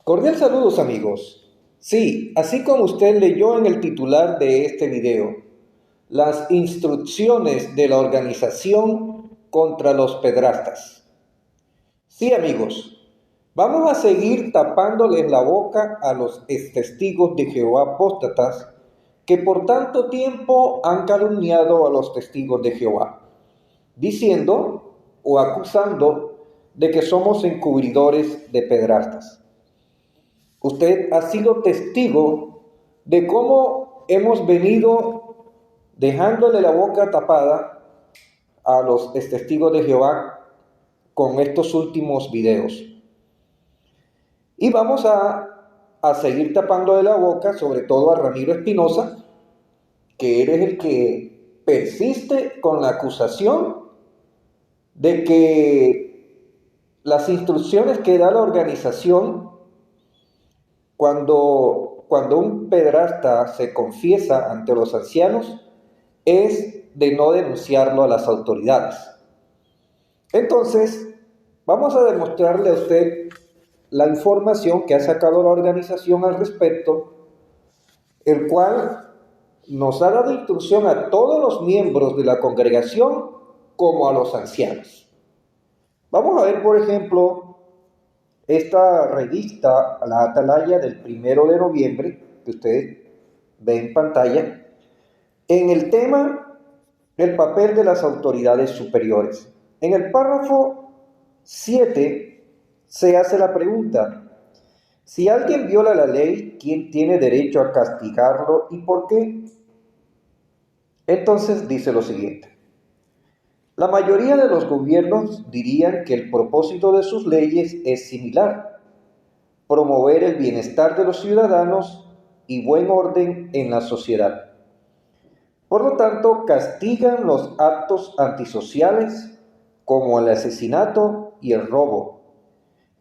Cordial saludos amigos. Sí, así como usted leyó en el titular de este video, las instrucciones de la organización contra los pedrastas. Sí amigos, vamos a seguir tapándoles la boca a los testigos de Jehová apóstatas que por tanto tiempo han calumniado a los testigos de Jehová, diciendo o acusando de que somos encubridores de pedrastas. Usted ha sido testigo de cómo hemos venido dejándole la boca tapada a los testigos de Jehová con estos últimos videos. Y vamos a seguir tapándole la boca, sobre todo a Ramiro Espinosa, que eres el que persiste con la acusación de que las instrucciones que da la organización cuando un pederasta se confiesa ante los ancianos, es de no denunciarlo a las autoridades. Entonces, vamos a demostrarle a usted la información que ha sacado la organización al respecto, el cual nos ha dado instrucción a todos los miembros de la congregación como a los ancianos. Vamos a ver, por ejemplo, esta revista, la Atalaya del 1 de noviembre, que usted ve en pantalla, en el tema el papel de las autoridades superiores. En el párrafo 7 se hace la pregunta: si alguien viola la ley, ¿quién tiene derecho a castigarlo y por qué? Entonces dice lo siguiente: la mayoría de los gobiernos dirían que el propósito de sus leyes es similar: promover el bienestar de los ciudadanos y buen orden en la sociedad. Por lo tanto, castigan los actos antisociales como el asesinato y el robo,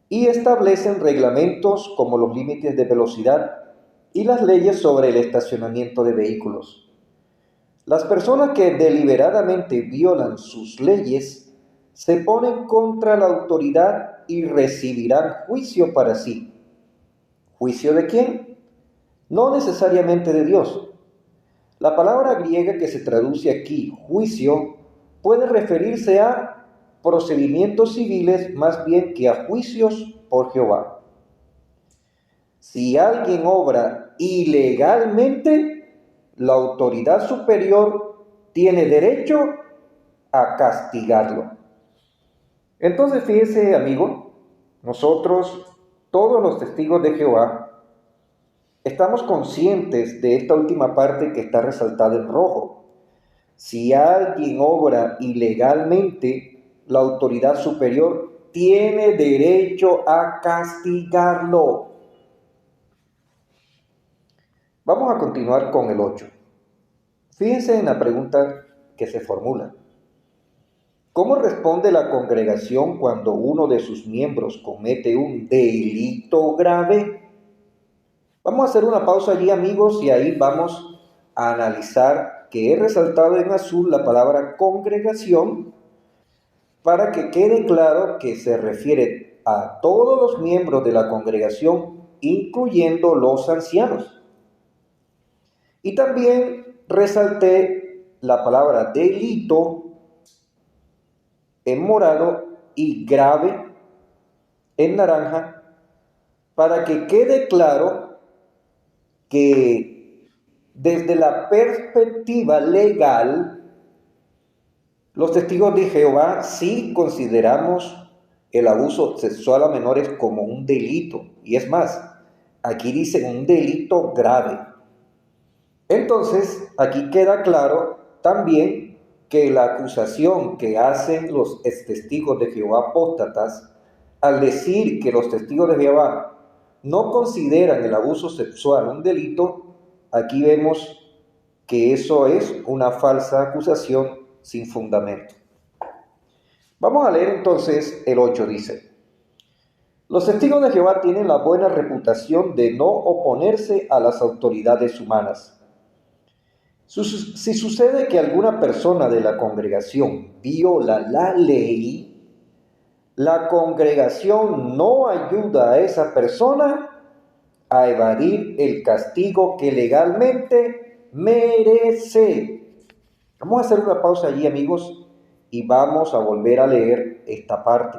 y establecen reglamentos como los límites de velocidad y las leyes sobre el estacionamiento de vehículos. Las personas que deliberadamente violan sus leyes se ponen contra la autoridad y recibirán juicio para sí. ¿Juicio de quién? No necesariamente de Dios. La palabra griega que se traduce aquí, juicio, puede referirse a procedimientos civiles más bien que a juicios por Jehová. Si alguien obra ilegalmente, la autoridad superior tiene derecho a castigarlo. Entonces, fíjese, amigo, nosotros, todos los testigos de Jehová, estamos conscientes de esta última parte que está resaltada en rojo. Si alguien obra ilegalmente, la autoridad superior tiene derecho a castigarlo. Vamos a continuar con el 8. Fíjense en la pregunta que se formula: ¿cómo responde la congregación cuando uno de sus miembros comete un delito grave? Vamos a hacer una pausa allí, amigos, y ahí vamos a analizar que he resaltado en azul la palabra congregación para que quede claro que se refiere a todos los miembros de la congregación, incluyendo los ancianos. Y también resalté la palabra delito en morado y grave en naranja para que quede claro que desde la perspectiva legal, los testigos de Jehová sí consideramos el abuso sexual a menores como un delito. Y es más, aquí dice un delito grave. Entonces, aquí queda claro también que la acusación que hacen los testigos de Jehová apóstatas al decir que los testigos de Jehová no consideran el abuso sexual un delito, aquí vemos que eso es una falsa acusación sin fundamento. Vamos a leer entonces el 8, dice: los testigos de Jehová tienen la buena reputación de no oponerse a las autoridades humanas. Si sucede que alguna persona de la congregación viola la ley, la congregación no ayuda a esa persona a evadir el castigo que legalmente merece. Vamos a hacer una pausa allí, amigos, y vamos a volver a leer esta parte.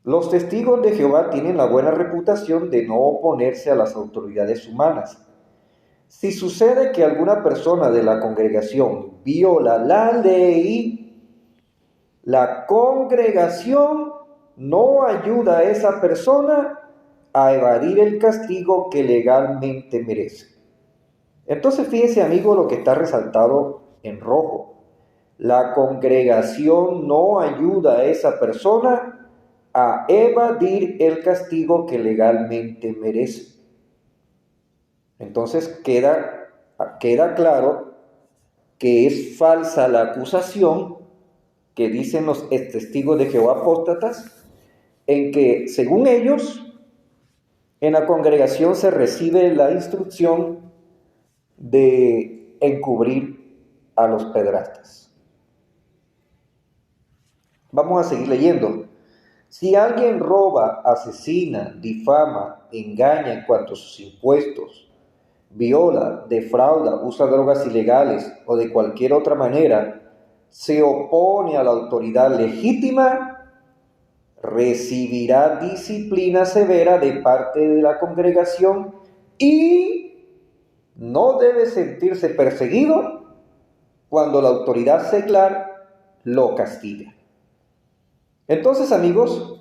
Los testigos de Jehová tienen la buena reputación de no oponerse a las autoridades humanas. Si sucede que alguna persona de la congregación viola la ley, la congregación no ayuda a esa persona a evadir el castigo que legalmente merece. Entonces fíjense, amigo, lo que está resaltado en rojo. La congregación no ayuda a esa persona a evadir el castigo que legalmente merece. Entonces queda claro que es falsa la acusación que dicen los testigos de Jehová apóstatas, en que, según ellos, en la congregación se recibe la instrucción de encubrir a los pedrastas. Vamos a seguir leyendo. Si alguien roba, asesina, difama, engaña en cuanto a sus impuestos, viola, defrauda, usa drogas ilegales o de cualquier otra manera se opone a la autoridad legítima, recibirá disciplina severa de parte de la congregación y no debe sentirse perseguido cuando la autoridad seglar lo castiga. Entonces, amigos,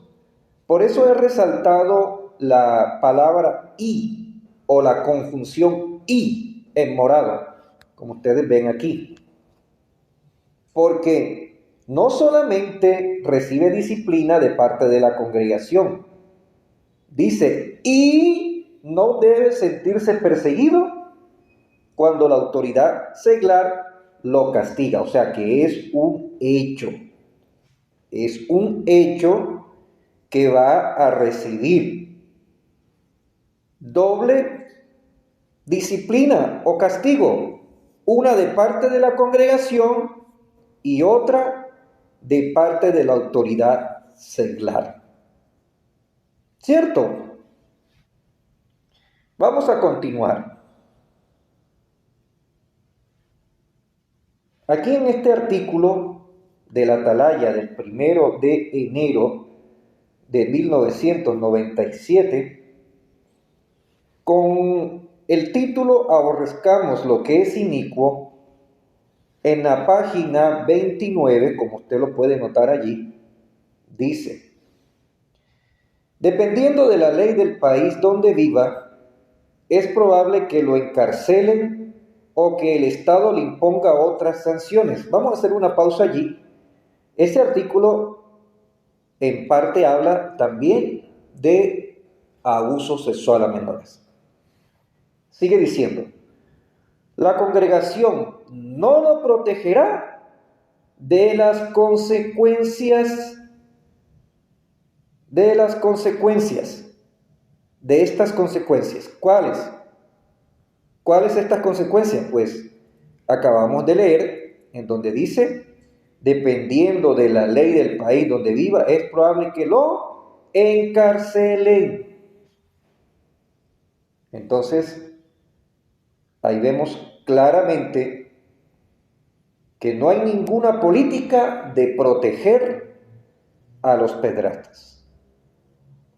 por eso he resaltado la palabra y o la conjunción y en morado, como ustedes ven aquí. Porque no solamente recibe disciplina de parte de la congregación, dice, y no debe sentirse perseguido cuando la autoridad seglar lo castiga. O sea que es un hecho. Es un hecho que va a recibir doble disciplina o castigo, una de parte de la congregación y otra de parte de la autoridad seglar. ¿Cierto? Vamos a continuar. Aquí en este artículo de la Atalaya del 1 de enero de 1997, con el título Aborrezcamos lo que es inicuo, en la página 29, como usted lo puede notar allí, dice: dependiendo de la ley del país donde viva, es probable que lo encarcelen o que el Estado le imponga otras sanciones. Vamos a hacer una pausa allí. Este artículo en parte habla también de abuso sexual a menores. Sigue diciendo: la congregación no lo protegerá de las consecuencias de estas consecuencias. ¿Cuáles? ¿Cuáles estas consecuencias? Pues acabamos de leer en donde dice, dependiendo de la ley del país donde viva, es probable que lo encarcelen. Entonces, ahí vemos claramente que no hay ninguna política de proteger a los pedrastas,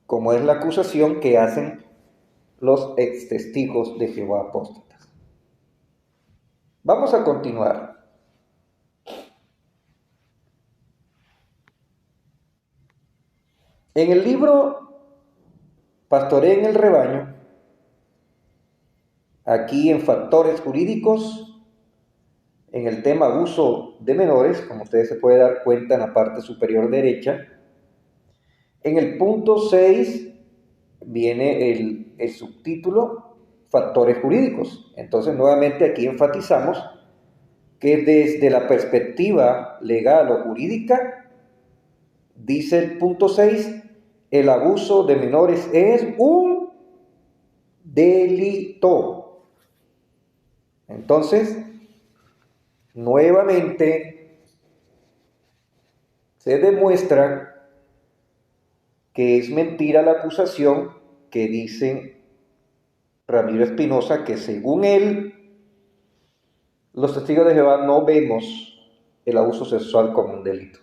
como es la acusación que hacen los ex testigos de Jehová apóstatas. Vamos a continuar. En el libro Pastoreen el rebaño, aquí en factores jurídicos, en el tema abuso de menores, como ustedes se pueden dar cuenta en la parte superior derecha, en el punto 6 viene el subtítulo factores jurídicos. Entonces, nuevamente aquí enfatizamos que desde la perspectiva legal o jurídica, dice el punto 6, el abuso de menores es un delito. Entonces, nuevamente se demuestra que es mentira la acusación que dicen Ramiro Espinosa que según él, los testigos de Jehová no vemos el abuso sexual como un delito.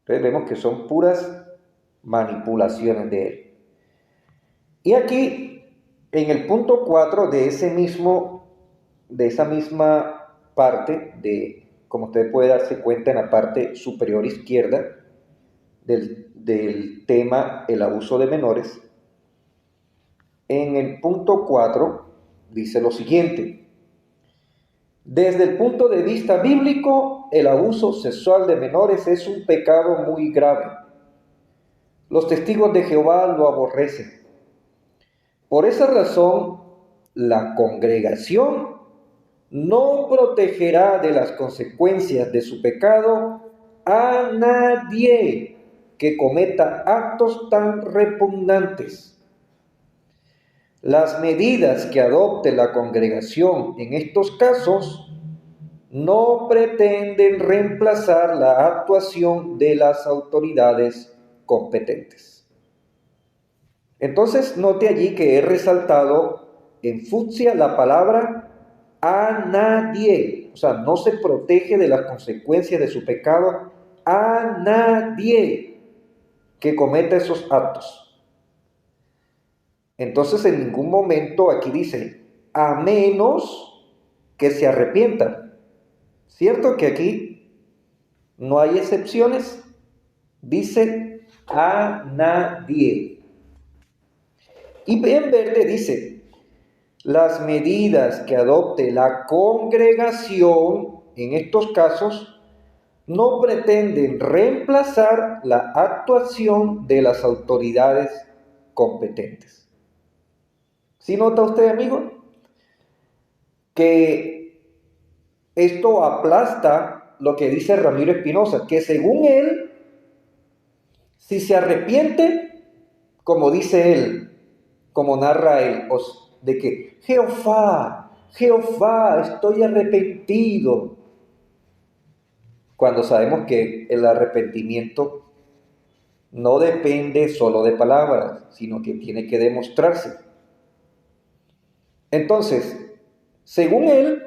Entonces vemos que son puras manipulaciones de él. Y aquí, en el punto 4 de esa misma parte, como usted puede darse cuenta en la parte superior izquierda del tema el abuso de menores, en el punto 4 dice lo siguiente: desde el punto de vista bíblico, el abuso sexual de menores es un pecado muy grave. Los testigos de Jehová lo aborrecen. Por esa razón, la congregación no protegerá de las consecuencias de su pecado a nadie que cometa actos tan repugnantes. Las medidas que adopte la congregación en estos casos no pretenden reemplazar la actuación de las autoridades competentes. Entonces, note allí que he resaltado en fucsia la palabra a nadie. O sea, no se protege de las consecuencias de su pecado a nadie que cometa esos actos. Entonces, en ningún momento aquí dice, a menos que se arrepientan. ¿Cierto que aquí no hay excepciones? Dice a nadie. Y en verde dice, las medidas que adopte la congregación en estos casos no pretenden reemplazar la actuación de las autoridades competentes. ¿Sí nota usted, amigo? Que esto aplasta lo que dice Ramiro Espinosa, que según él, si se arrepiente, como dice él, como narra él, de que Jehová, estoy arrepentido. Cuando sabemos que el arrepentimiento no depende solo de palabras, sino que tiene que demostrarse. Entonces, según él,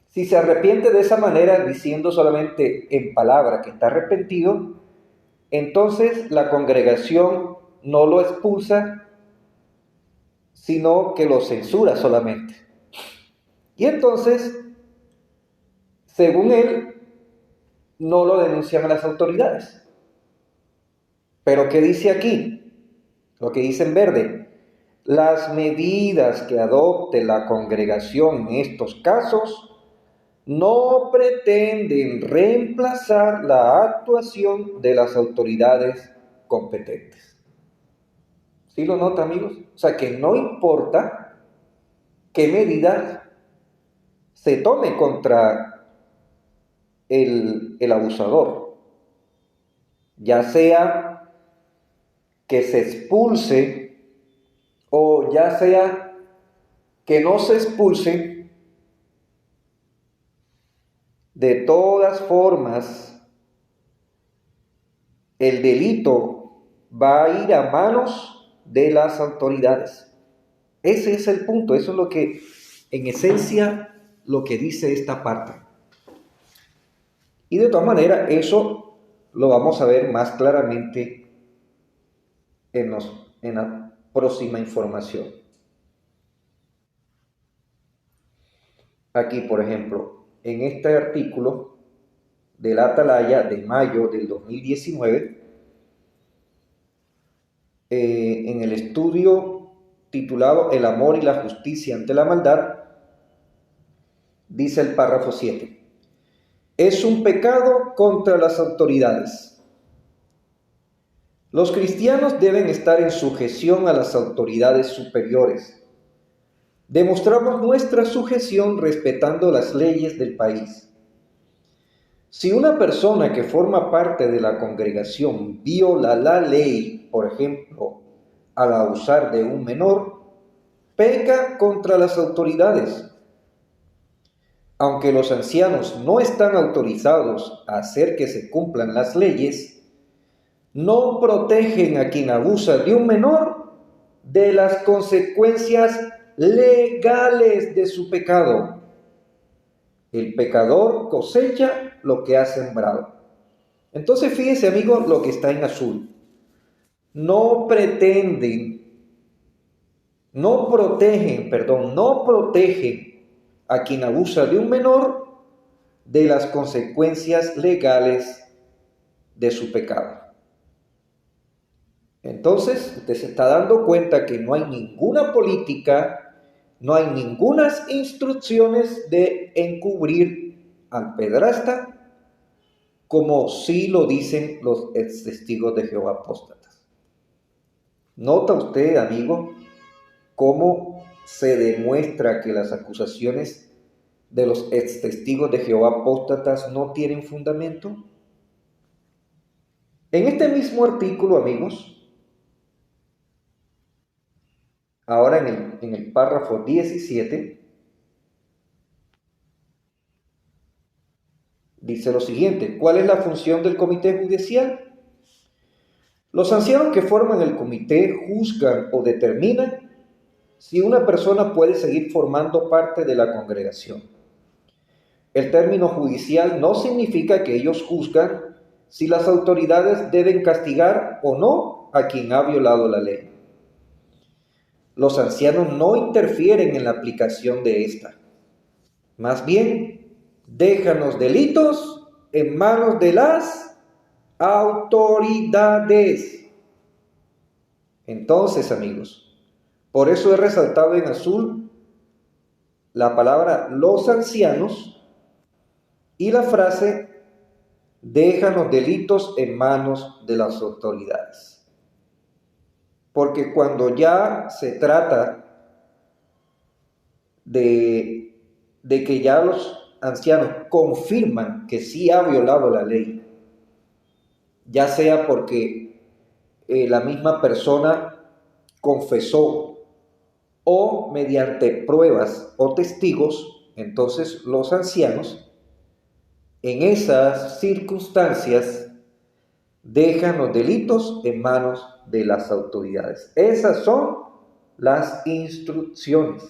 si se arrepiente de esa manera, diciendo solamente en palabra que está arrepentido, entonces la congregación no lo expulsa, sino que lo censura solamente. Y entonces, según él, no lo denuncian a las autoridades. Pero ¿qué dice aquí? Lo que dice en verde: las medidas que adopte la congregación en estos casos no pretenden reemplazar la actuación de las autoridades competentes. ¿Sí lo nota, amigos? O sea, que no importa qué medidas se tome contra el abusador, ya sea que se expulse o ya sea que no se expulse, de todas formas el delito va a ir a manos de las autoridades. Ese es el punto, eso es lo que, en esencia, lo que dice esta parte. Y de todas maneras, eso lo vamos a ver más claramente en la próxima información. Aquí, por ejemplo, en este artículo de la Atalaya de mayo del 2019, en el estudio titulado El amor y la justicia ante la maldad, dice el párrafo 7. Es un pecado contra las autoridades. Los cristianos deben estar en sujeción a las autoridades superiores. Demostramos nuestra sujeción respetando las leyes del país. Si una persona que forma parte de la congregación viola la ley, por ejemplo, al abusar de un menor, peca contra las autoridades. Aunque los ancianos no están autorizados a hacer que se cumplan las leyes, no protegen a quien abusa de un menor de las consecuencias legales de su pecado. El pecador cosecha lo que ha sembrado. Entonces fíjese, amigos, lo que está en azul. No protegen a quien abusa de un menor de las consecuencias legales de su pecado. Entonces, usted se está dando cuenta que no hay ninguna política, no hay ningunas instrucciones de encubrir al pedrasta, como sí lo dicen los ex testigos de Jehová apóstatas. ¿Nota usted, amigo, cómo se demuestra que las acusaciones de los ex testigos de Jehová apóstatas no tienen fundamento? En este mismo artículo, amigos, ahora en el párrafo 17, dice lo siguiente: ¿cuál es la función del comité judicial? Los ancianos que forman el comité juzgan o determinan si una persona puede seguir formando parte de la congregación. El término judicial no significa que ellos juzgan si las autoridades deben castigar o no a quien ha violado la ley. Los ancianos no interfieren en la aplicación de esta. Más bien, dejan los delitos en manos de las autoridades. Entonces, amigos, por eso he resaltado en azul la palabra los ancianos y la frase dejan los delitos en manos de las autoridades. Porque cuando ya se trata de que ya los ancianos confirman que sí ha violado la ley, ya sea porque la misma persona confesó o mediante pruebas o testigos, entonces los ancianos en esas circunstancias dejan los delitos en manos de las autoridades. Esas son las instrucciones.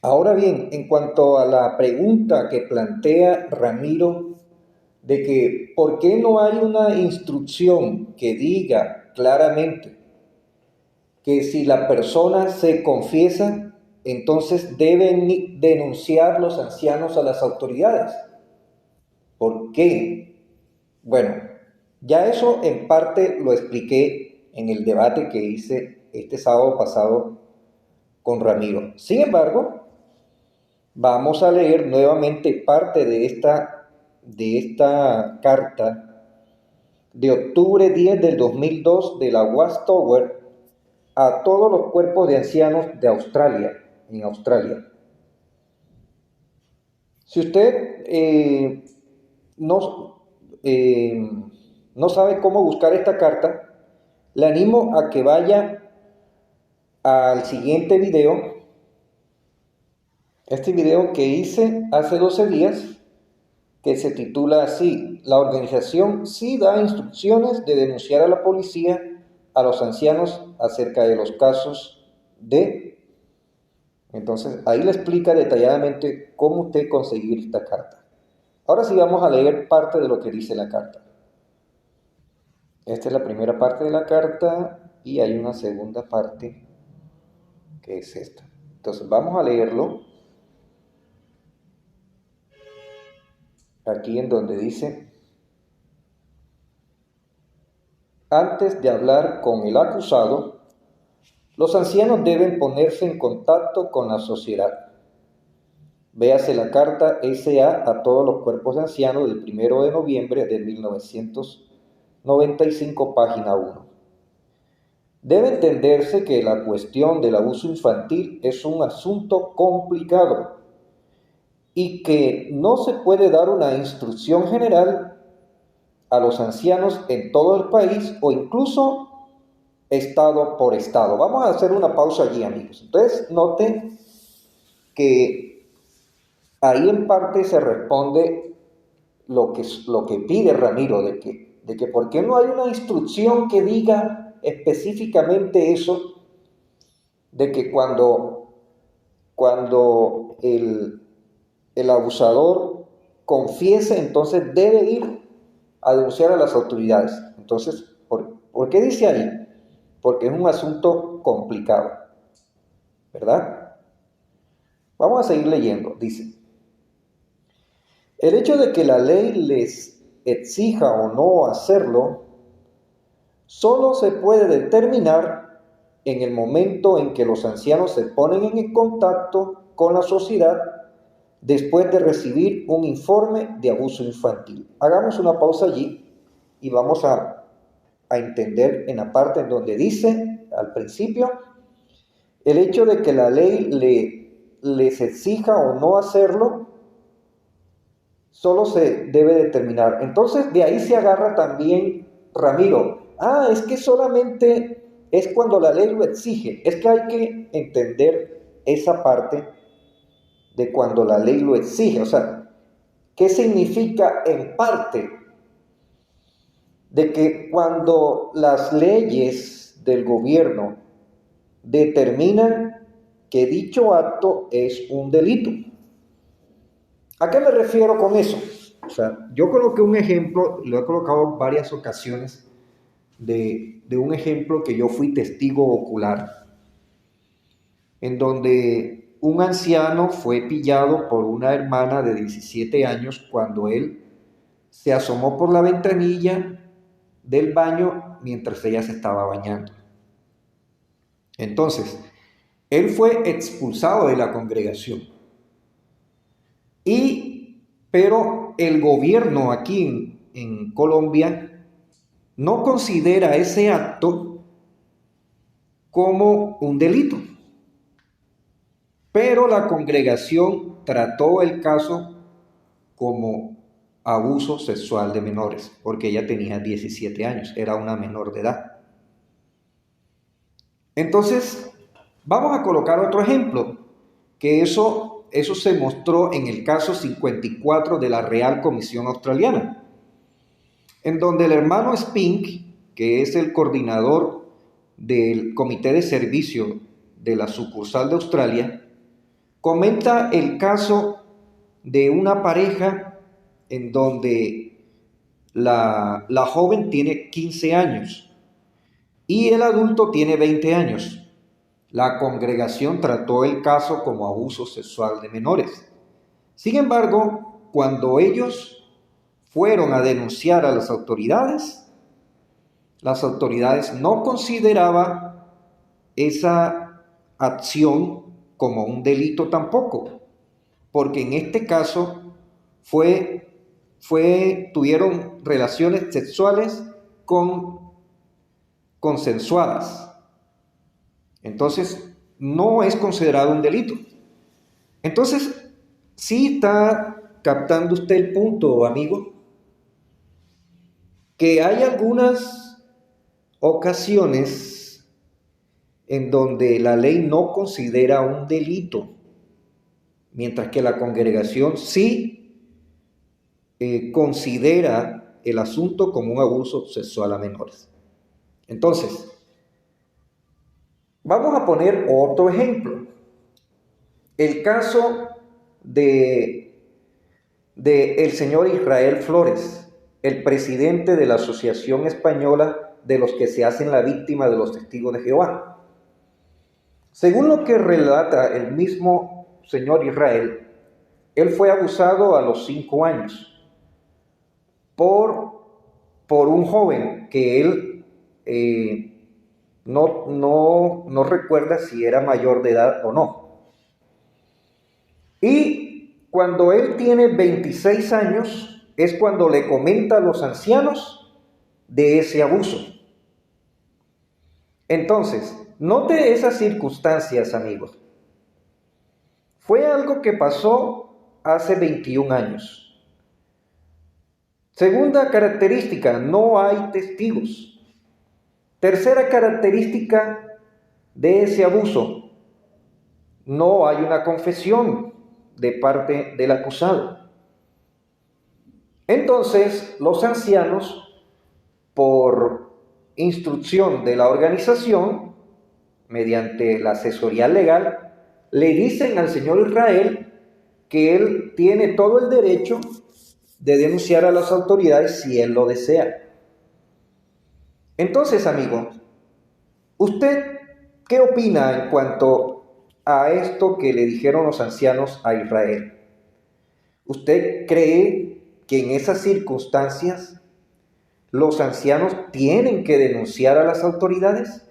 Ahora bien, en cuanto a la pregunta que plantea Ramiro de que ¿por qué no hay una instrucción que diga claramente que si la persona se confiesa, entonces deben denunciar los ancianos a las autoridades? ¿Por qué? Bueno, ya eso en parte lo expliqué en el debate que hice este sábado pasado con Ramiro. Sin embargo, vamos a leer nuevamente parte de esta carta de octubre 10 del 2002 de la Watchtower a todos los cuerpos de ancianos de Australia, en Australia. Si usted no sabe cómo buscar esta carta, le animo a que vaya al siguiente video, este video que hice hace 12 días, que se titula así: la organización sí da instrucciones de denunciar a la policía a los ancianos acerca de los casos de... Entonces ahí le explica detalladamente cómo usted conseguir esta carta. Ahora sí vamos a leer parte de lo que dice la carta. Esta es la primera parte de la carta y hay una segunda parte que es esta. Entonces vamos a leerlo. Aquí en donde dice: antes de hablar con el acusado, los ancianos deben ponerse en contacto con la sociedad. Véase la carta SA a todos los cuerpos de ancianos del 1 de noviembre de 1995, página 1. Debe entenderse que la cuestión del abuso infantil es un asunto complicado y que no se puede dar una instrucción general a los ancianos en todo el país o incluso estado por estado. Vamos a hacer una pausa allí, amigos. Entonces, noten que ahí en parte se responde lo que pide Ramiro, de que de que por qué no hay una instrucción que diga específicamente eso, de que cuando el abusador confiese, entonces debe ir a denunciar a las autoridades. Entonces, ¿por qué dice ahí? Porque es un asunto complicado, ¿verdad? Vamos a seguir leyendo. Dice, el hecho de que la ley les exija o no hacerlo, solo se puede determinar en el momento en que los ancianos se ponen en contacto con la sociedad después de recibir un informe de abuso infantil. Hagamos una pausa allí y vamos a entender en la parte en donde dice al principio, el hecho de que la ley les exija o no hacerlo, solo se debe determinar. Entonces de ahí se agarra también Ramiro. Es que solamente es cuando la ley lo exige. Es que hay que entender esa parte de cuando la ley lo exige. O sea, ¿qué significa en parte? De que cuando las leyes del gobierno determinan que dicho acto es un delito. ¿A qué me refiero con eso? O sea, yo coloqué un ejemplo, lo he colocado en varias ocasiones, de un ejemplo que yo fui testigo ocular, en donde un anciano fue pillado por una hermana de 17 años cuando él se asomó por la ventanilla del baño mientras ella se estaba bañando. Entonces, él fue expulsado de la congregación. Pero el gobierno aquí en Colombia no considera ese acto como un delito. Pero la congregación trató el caso como abuso sexual de menores, porque ella tenía 17 años, era una menor de edad. Entonces, vamos a colocar otro ejemplo, que eso se mostró en el caso 54 de la Real Comisión Australiana, en donde el hermano Spink, que es el coordinador del Comité de Servicio de la sucursal de Australia, comenta el caso de una pareja en donde la joven tiene 15 años y el adulto tiene 20 años. La congregación trató el caso como abuso sexual de menores. Sin embargo, cuando ellos fueron a denunciar a las autoridades no consideraban esa acción como un delito tampoco, porque en este caso tuvieron relaciones sexuales consensuadas. Entonces, no es considerado un delito. Entonces, sí está captando usted el punto, amigo, que hay algunas ocasiones en donde la ley no considera un delito, mientras que la congregación sí considera el asunto como un abuso sexual a menores. Entonces, vamos a poner otro ejemplo. El caso de el señor Israel Flores, el presidente de la Asociación Española de los que se hacen la víctima de los testigos de Jehová. Según lo que relata el mismo señor Israel, él fue abusado a los 5 años por un joven que él no recuerda si era mayor de edad o no. Y cuando él tiene 26 años es cuando le comenta a los ancianos de ese abuso. Entonces, note esas circunstancias, amigos. Fue algo que pasó hace 21 años. Segunda característica, no hay testigos. Tercera característica de ese abuso, no hay una confesión de parte del acusado. Entonces, los ancianos por instrucción de la organización, mediante la asesoría legal, le dicen al señor Israel que él tiene todo el derecho de denunciar a las autoridades si él lo desea. Entonces, amigos, ¿usted qué opina en cuanto a esto que le dijeron los ancianos a Israel? ¿Usted cree que en esas circunstancias los ancianos tienen que denunciar a las autoridades?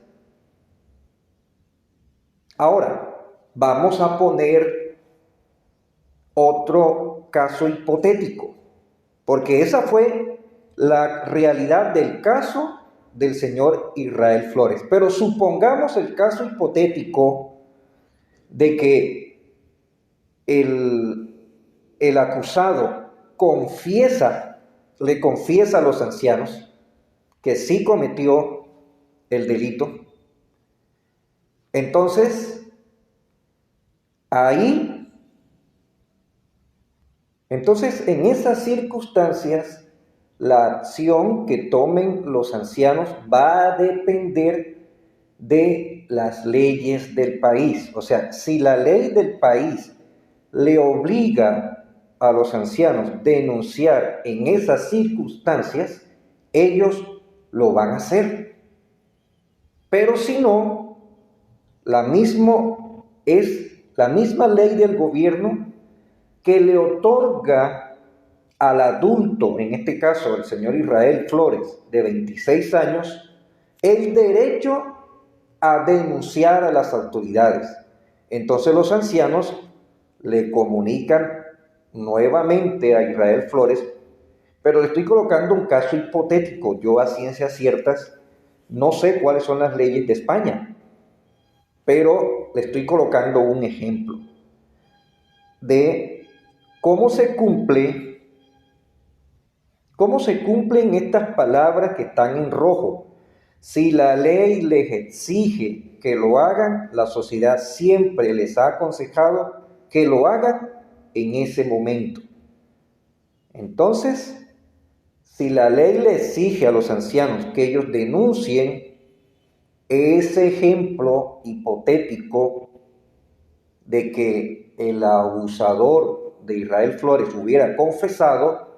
Ahora, vamos a poner otro caso hipotético, porque esa fue la realidad del caso del señor Israel Flores. Pero supongamos el caso hipotético de que el acusado le confiesa a los ancianos que sí cometió el delito. Entonces, en esas circunstancias, la acción que tomen los ancianos va a depender de las leyes del país. O sea, si la ley del país le obliga a los ancianos denunciar en esas circunstancias, ellos lo van a hacer. Pero si no, es la misma ley del gobierno que le otorga al adulto, en este caso el señor Israel Flores, de 26 años, el derecho a denunciar a las autoridades. Entonces los ancianos le comunican nuevamente a Israel Flores, pero le estoy colocando un caso hipotético. Yo a ciencias ciertas no sé cuáles son las leyes de España, pero le estoy colocando un ejemplo de cómo se cumplen estas palabras que están en rojo. Si la ley les exige que lo hagan, la sociedad siempre les ha aconsejado que lo hagan en ese momento. Entonces, si la ley le exige a los ancianos que ellos denuncien, ese ejemplo hipotético de que el abusador de Israel Flores hubiera confesado,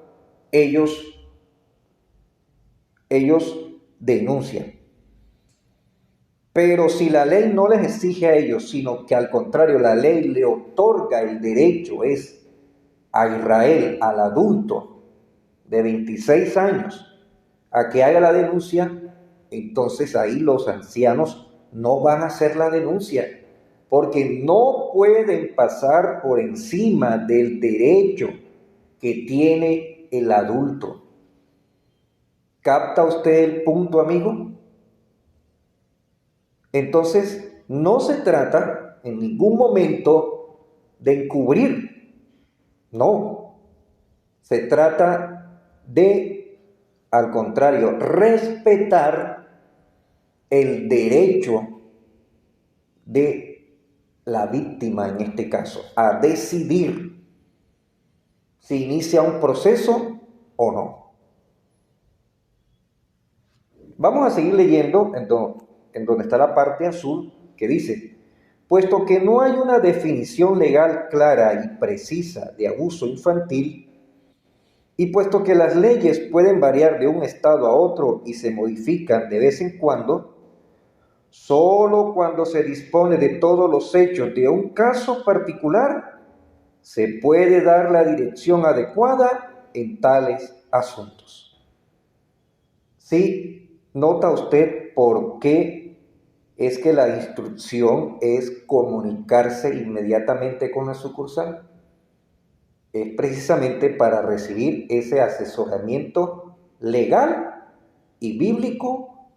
ellos denuncian. Pero si la ley no les exige a ellos, sino que al contrario la ley le otorga el derecho a Israel, al adulto de 26 años, a que haga la denuncia, entonces ahí los ancianos no van a hacer la denuncia, porque no pueden pasar por encima del derecho que tiene el adulto. ¿Capta usted el punto, amigo? Entonces, no se trata en ningún momento de encubrir, no. Se trata de, al contrario, respetar el derecho de la víctima, en este caso, a decidir si inicia un proceso o no. Vamos a seguir leyendo en donde está la parte azul que dice: puesto que no hay una definición legal clara y precisa de abuso infantil, y puesto que las leyes pueden variar de un estado a otro y se modifican de vez en cuando, solo cuando se dispone de todos los hechos de un caso particular, se puede dar la dirección adecuada en tales asuntos. ¿Sí? ¿Nota usted por qué es que la instrucción es comunicarse inmediatamente con la sucursal? Es precisamente para recibir ese asesoramiento legal y bíblico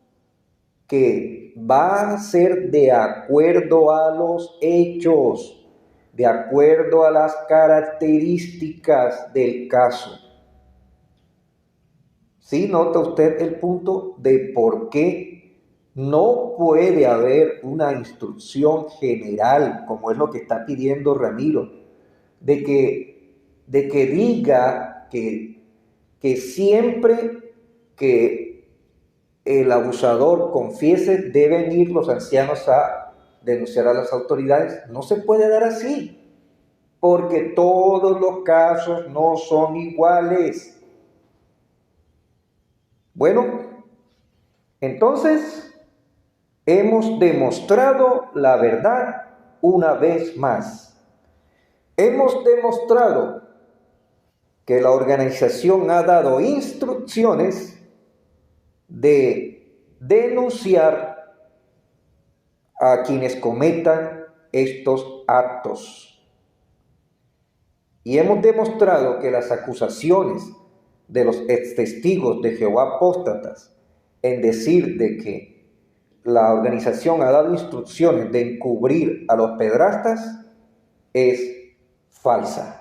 que va a ser de acuerdo a los hechos, de acuerdo a las características del caso. ¿Sí nota usted el punto de por qué no puede haber una instrucción general, como es lo que está pidiendo Ramiro, de que diga que siempre que el abusador confiese, deben ir los ancianos a denunciar a las autoridades. No se puede dar así, porque todos los casos no son iguales. Bueno, entonces hemos demostrado la verdad una vez más. Hemos demostrado que la organización ha dado instrucciones de denunciar a quienes cometan estos actos. Y hemos demostrado que las acusaciones de los extestigos de Jehová apóstatas en decir de que la organización ha dado instrucciones de encubrir a los pedrastas es falsa.